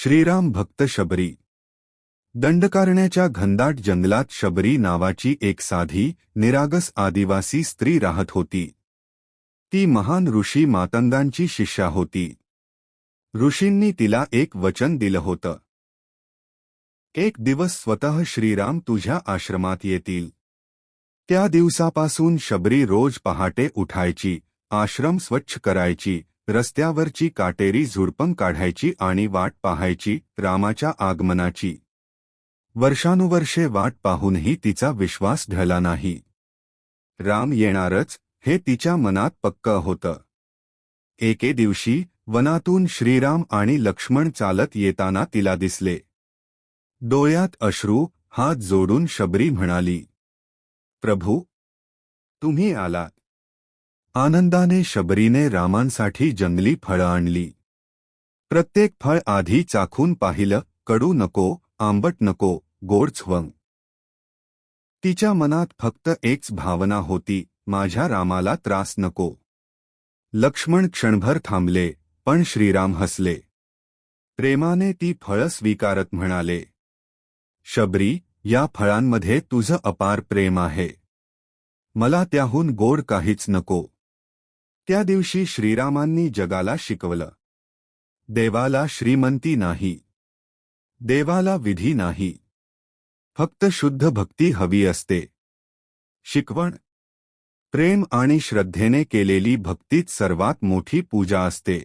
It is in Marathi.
श्रीराम भक्त शबरी. दंडकारण्याच्या घनदाट जंगलात शबरी नावाची एक साधी निरागस आदिवासी स्त्री राहत होती. ती महान ऋषी मातंगांची शिष्या होती. ऋषींनी तिला एक वचन दिलं होतं. एक दिवस स्वतः श्रीराम तुझ्या आश्रमात येतील. त्या दिवसापासून शबरी रोज पहाटे उठायची, आश्रम स्वच्छ करायची, रस्त्यावरची काटेरी झुडपं काढायची आणि वाट पाहायची रामाच्या आगमनाची. वर्षानुवर्षे वाट पाहूनही तिचा विश्वास ढळला नाही. राम येणारच हे तिच्या मनात पक्कं होतं. एके दिवशी वनातून श्रीराम आणि लक्ष्मण चालत येताना तिला दिसले. डोळ्यात अश्रू, हात जोडून शबरी म्हणाली, प्रभू, तुम्ही आलात. आनंदाने शबरीने रामांसाठी जंगली फळं आणली. प्रत्येक फळ आधी चाखून पाहिलं. कडू नको, आंबट नको, गोड छवंग. तिच्या मनात फक्त एकच भावना होती, माझ्या रामाला त्रास नको. लक्ष्मण क्षणभर थांबले, पण श्रीराम हसले. प्रेमाने ती फळं स्वीकारत म्हणाले, शबरी, या फळांमध्ये तुझं अपार प्रेम आहे. मला त्याहून गोड काहीच नको. त्या दिवशी श्रीरामांनी जगाला शिकवलं, देवाला श्रीमंती नाही, देवाला विधी नाही, फक्त शुद्ध भक्ती हवी असते. शिकवण. प्रेम आणि श्रद्धेने केलेली भक्तीच सर्वात मोठी पूजा असते.